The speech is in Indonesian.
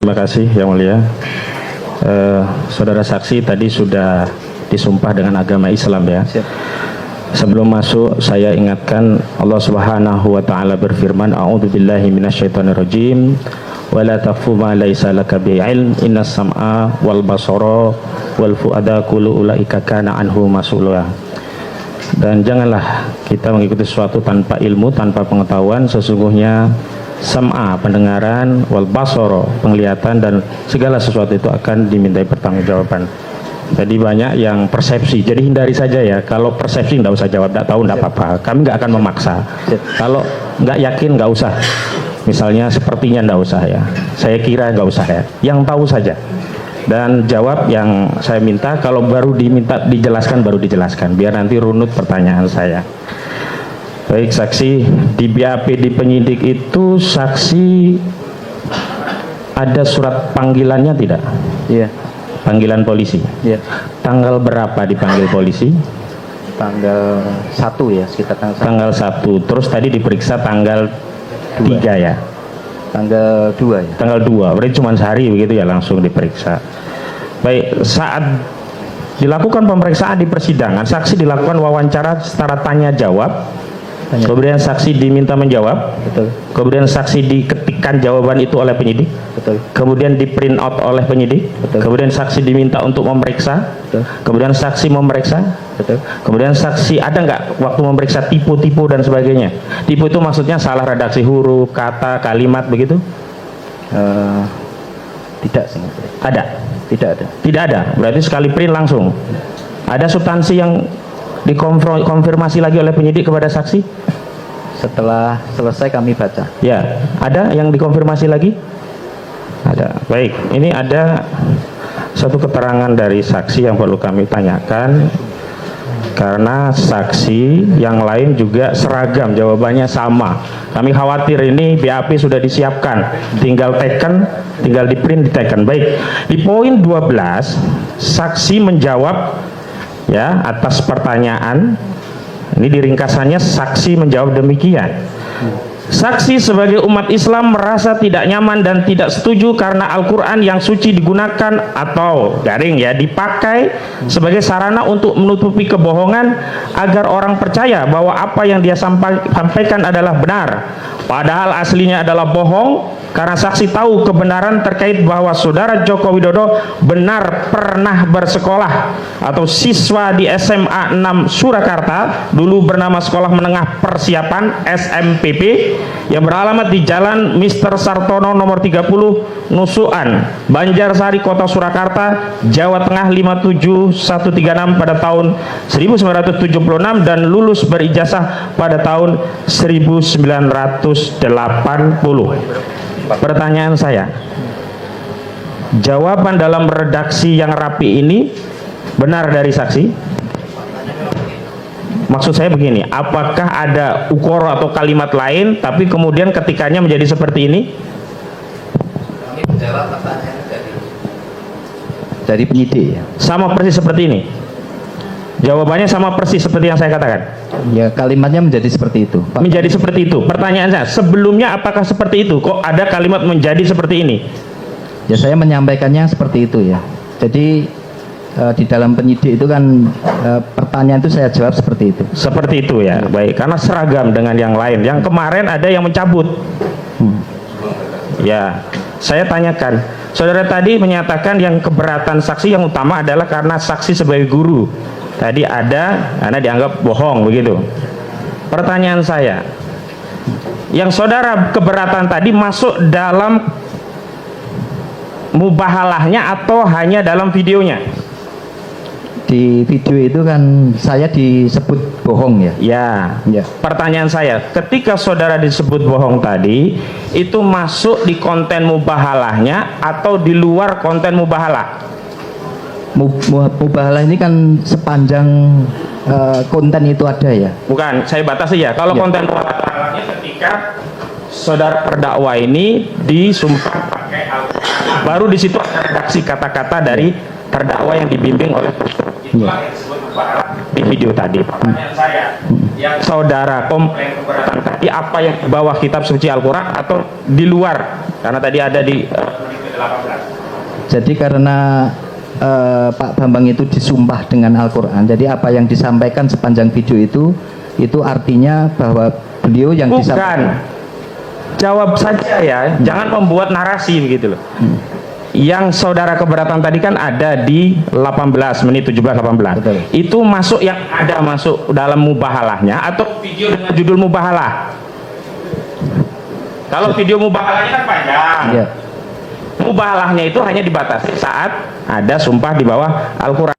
Terima kasih Yang Mulia. Saudara saksi tadi sudah disumpah dengan agama Islam ya. Sebelum masuk saya ingatkan Allah Subhanahu wa taala berfirman, A'udzubillahi minasyaitonirrajim. Wala taqfu ma laisa laka bi'ilm innas sam'a wal basara wal fuada kullu ulaika kana anhu mas'ula. Dan janganlah kita mengikuti sesuatu tanpa ilmu, tanpa pengetahuan. Sesungguhnya sam'a pendengaran, wal basara penglihatan, dan segala sesuatu itu akan dimintai pertanggungjawaban. Jadi banyak yang persepsi, jadi hindari saja ya. Kalau persepsi nggak usah jawab, nggak tahu nggak apa-apa. Kami nggak akan memaksa. Kalau nggak yakin nggak usah. Misalnya sepertinya nggak usah ya. Saya kira nggak usah ya. Yang tahu saja. Dan jawab yang saya minta. Kalau baru diminta dijelaskan, baru dijelaskan. Biar nanti runut pertanyaan saya. Baik saksi, di BAP di penyidik itu saksi ada surat panggilannya tidak? Iya. Panggilan polisi. Iya. Tanggal berapa dipanggil polisi? Tanggal 1 ya, sekitar tanggal 1. Terus tadi diperiksa tanggal 3 ya? Tanggal 2 ya. Tanggal 2, berarti cuma sehari begitu ya langsung diperiksa. Baik, saat dilakukan pemeriksaan di persidangan, saksi dilakukan wawancara secara tanya jawab. Kemudian saksi diminta menjawab. Betul. Kemudian saksi diketikkan jawaban itu oleh penyidik. Betul. Kemudian di print out oleh penyidik. Betul. Kemudian saksi diminta untuk memeriksa. Betul. Kemudian saksi memeriksa. Betul. Kemudian saksi ada nggak waktu memeriksa tipu-tipu dan sebagainya? Tipu itu maksudnya salah redaksi huruf, kata, kalimat begitu? Tidak sih. Ada? Tidak ada. Tidak ada. Berarti sekali print langsung. Ada substansi yang dikonfirmasi lagi oleh penyidik kepada saksi? Setelah selesai kami baca. Ya, ada yang dikonfirmasi lagi? Ada. Baik, ini ada satu keterangan dari saksi yang perlu kami tanyakan, karena saksi yang lain juga seragam, jawabannya sama. Kami khawatir ini BAP sudah disiapkan, tinggal teken, tinggal di print, diteken. Baik, di poin 12 saksi menjawab ya atas pertanyaan. Ini diringkasannya saksi menjawab demikian. Saksi sebagai umat Islam merasa tidak nyaman dan tidak setuju karena Al-Quran yang suci digunakan atau garing ya dipakai sebagai sarana untuk menutupi kebohongan agar orang percaya bahwa apa yang dia sampaikan adalah benar, padahal aslinya adalah bohong. Karena saksi tahu kebenaran terkait bahwa saudara Joko Widodo benar pernah bersekolah atau siswa di SMA 6 Surakarta, dulu bernama Sekolah Menengah Persiapan SMPP, yang beralamat di Jalan Mr. Sartono nomor 30 Nusukan, Banjarsari, Kota Surakarta, Jawa Tengah 57136 pada tahun 1976 dan lulus berijazah pada tahun 1980. Pertanyaan saya, jawaban dalam redaksi yang rapi ini benar dari saksi? Maksud saya begini, apakah ada ukoro atau kalimat lain tapi kemudian ketikanya menjadi seperti ini? Dari penyidik ya. Sama persis seperti ini? Jawabannya sama persis seperti yang saya katakan? Ya, kalimatnya menjadi seperti itu, Pak. Menjadi seperti itu. Pertanyaan saya, sebelumnya apakah seperti itu? Kok ada kalimat menjadi seperti ini? Ya, saya menyampaikannya seperti itu ya. Jadi di dalam penyidik itu kan pertanyaan itu saya jawab seperti itu. Seperti itu ya. Baik, karena seragam dengan yang lain. Yang kemarin ada yang mencabut. Ya, saya tanyakan. Saudara tadi menyatakan yang keberatan saksi yang utama adalah karena saksi sebagai guru. Tadi ada karena dianggap bohong begitu. Pertanyaan saya, yang saudara keberatan tadi masuk dalam mubahalahnya atau hanya dalam videonya? Di video itu kan saya disebut bohong ya. Ya. Pertanyaan saya, ketika saudara disebut bohong tadi, itu masuk di konten mubahalahnya atau di luar konten mubahalah? Mubahalah ini kan sepanjang konten itu ada ya. Bukan, saya batasi ya. Kalau konten mubahalahnya ketika saudara terdakwa ini disumpah pakai Al-Quran, baru di situ ada redaksi kata-kata dari terdakwa yang dibimbing oleh itulah yang disebut mubahalah di video tadi. Pertanyaan saya, yang saudara komplain keberatan tadi apa yang di bawah kitab suci Al-Quran atau di luar? Karena tadi ada di Jadi karena Pak Bambang itu disumpah dengan Al-Quran, jadi apa yang disampaikan sepanjang video itu artinya bahwa beliau yang Bukan. disampaikan. Jawab saja ya, jangan membuat narasi begitu loh. Yang saudara keberatan tadi kan ada di 18 menit 17-18. Betul. Itu masuk yang ada masuk dalam mubahalahnya atau video dengan judul mubahalah? Kalau video mubahalahnya kan panjang. Iya. Mubahalahnya itu hanya dibatasi saat ada sumpah di bawah Al-Quran.